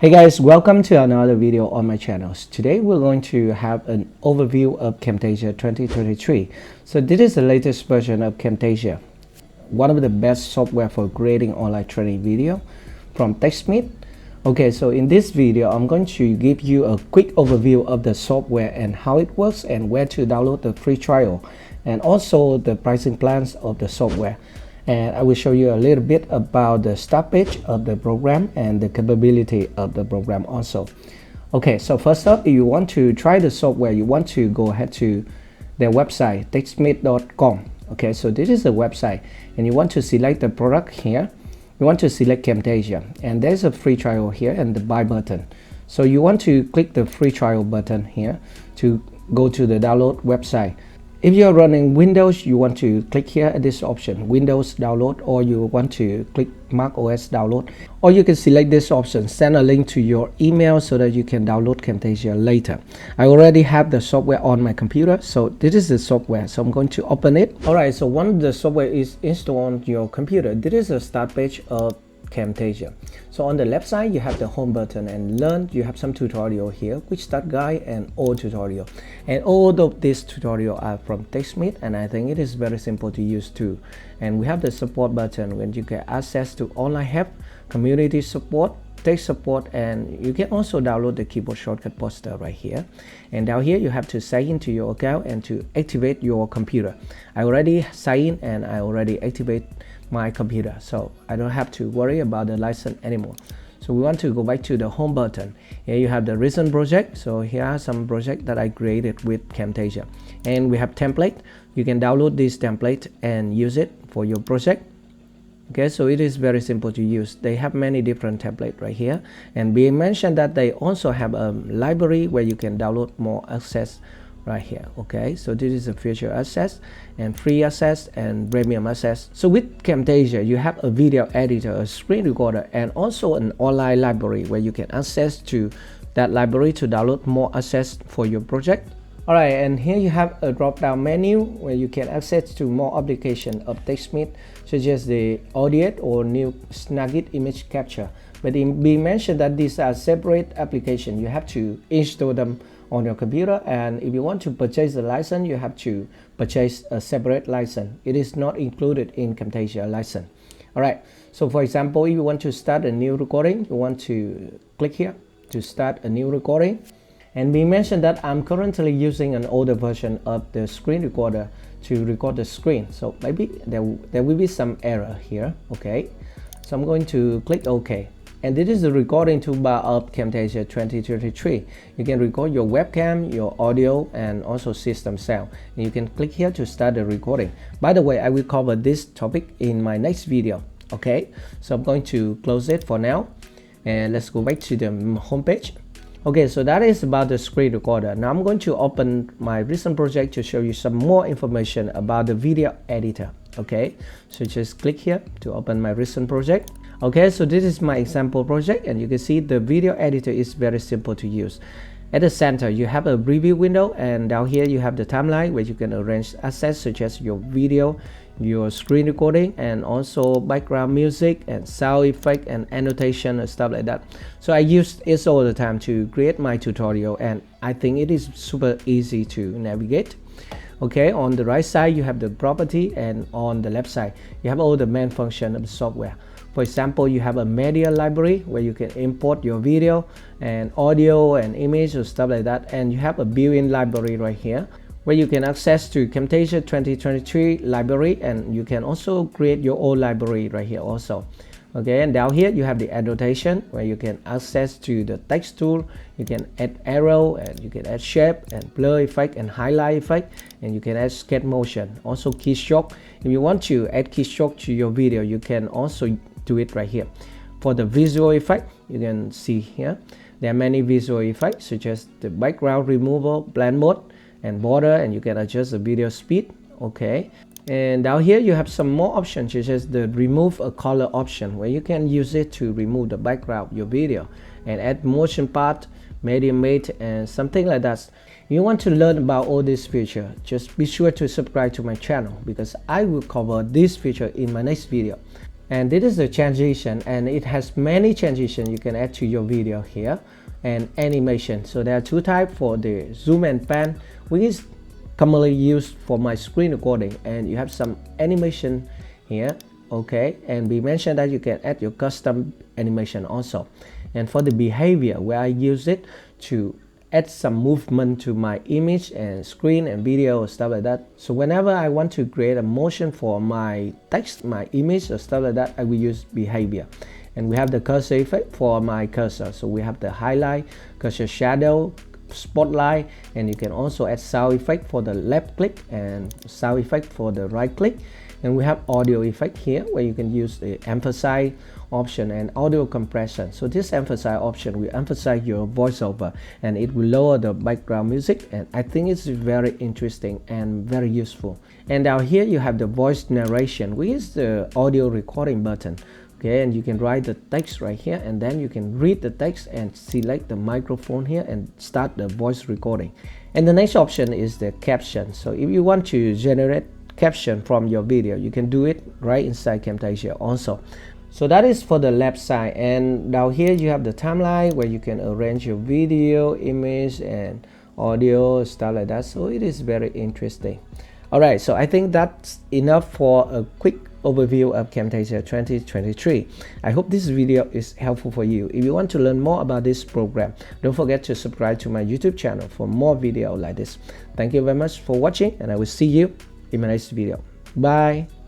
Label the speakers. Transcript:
Speaker 1: Hey guys, welcome to another video on my channel. Today we're going to have an overview of Camtasia 2023. So this is the latest version of Camtasia, one of the best software for creating online training video from TechSmith. Okay, so in this video I'm going to give you a quick overview of the software and how it works and where to download the free trial and also the pricing plans of the software. And I will show you a little bit about the start page of the program and the capability of the program also. Okay, so first up, if you want to try the software, you want to go ahead to their website, techsmith.com. Okay, so this is the website and you want to select the product here. You want to select Camtasia and there's a free trial here and the buy button. So you want to click the free trial button here to go to the download website. If you're running Windows, you want to click here at this option, Windows download, or you want to click Mac OS download, or you can select this option, send a link to your email so that you can download Camtasia later. I already have the software on my computer, so this is the software, so I'm going to open it. Alright, so once the software is installed on your computer, this is the start page of Camtasia. So on the left side you have the home button and learn. You have some tutorial here, quick start guide and all tutorial, and all of these tutorial are from TechSmith and I think it is very simple to use too. And we have the support button when you get access to online help, community support, tech support, and you can also download the keyboard shortcut poster right here. And down here you have to sign into your account and to activate your computer. I already signed in and I already activate my computer, so I don't have to worry about the license anymore. So we want to go back to the home button. Here you have the recent project. So here are some projects that I created with Camtasia, and we have template. You can download this template and use it for your project. Okay, so it is very simple to use. They have many different templates right here, and we mentioned that they also have a library where you can download more access right here. Okay, so this is a feature access and free access and premium access. So with Camtasia you have a video editor, a screen recorder, and also an online library where you can access to that library to download more access for your project. Alright, and here you have a drop down menu where you can access to more applications of TechSmith, such as the audio or new Snagit image capture. But we mentioned that these are separate applications. You have to install them on your computer, and if you want to purchase the license, you have to purchase a separate license. It is not included in Camtasia license. Alright, so for example, if you want to start a new recording, you want to click here to start a new recording. And we mentioned that I'm currently using an older version of the screen recorder to record the screen, so maybe there will be some error here. Okay, so I'm going to click OK. And this is the recording toolbar of Camtasia 2023. You can record your webcam, your audio, and also system sound. And you can click here to start the recording. By the way, I will cover this topic in my next video. Okay, so I'm going to close it for now. And let's go back to the home page. Okay, so that is about the screen recorder. Now I'm going to open my recent project to show you some more information about the video editor. Okay, so just click here to open my recent project. Okay, so this is my example project, and you can see the video editor is very simple to use. At the center you have a preview window, and down here you have the timeline where you can arrange assets such as your video, your screen recording, and also background music and sound effect and annotation and stuff like that. So I use it all the time to create my tutorial, and I think it is super easy to navigate. Okay, on the right side you have the property, and on the left side you have all the main function of the software. For example, you have a media library where you can import your video and audio and image or stuff like that, and you have a built-in library right here where you can access to Camtasia 2023 library, and you can also create your own library right here also. Okay, and down here you have the annotation where you can access to the text tool. You can add arrow, and you can add shape and blur effect and highlight effect, and you can add sketch motion, also keystroke. If you want to add keystroke to your video, you can also do it right here. For the visual effect, you can see here there are many visual effects such as the background removal, blend mode, and border, and you can adjust the video speed. Okay, and down here you have some more options such as the remove a color option where you can use it to remove the background of your video and add motion part, medium mate, and something like that. If you want to learn about all these features, just be sure to subscribe to my channel because I will cover this feature in my next video. And this is the transition, and it has many transitions you can add to your video here, and animation. So there are two types for the zoom and pan, which is commonly used for my screen recording, and you have some animation here. Okay, and we mentioned that you can add your custom animation also. And for the behavior, where I use it to add some movement to my image and screen and video or stuff like that. So whenever I want to create a motion for my text, my image or stuff like that, I will use behavior. And we have the cursor effect for my cursor. So we have the highlight, cursor shadow, spotlight, and you can also add sound effect for the left click and sound effect for the right click. And we have audio effect here, where you can use the emphasize option and audio compression. So this emphasize option will emphasize your voiceover, and it will lower the background music, and I think it's very interesting and very useful. And down here you have the voice narration, which is the audio recording button. Okay, and you can write the text right here, and then you can read the text and select the microphone here and start the voice recording. And the next option is the caption. So if you want to generate caption from your video, you can do it right inside Camtasia also. So that is for the left side, and down here you have the timeline where you can arrange your video, image, and audio, stuff like that. So it is very interesting. Alright, so I think that's enough for a quick overview of Camtasia 2023. I hope this video is helpful for you. If you want to learn more about this program, don't forget to subscribe to my YouTube channel for more videos like this. Thank you very much for watching, and I will see you in my next video. Bye.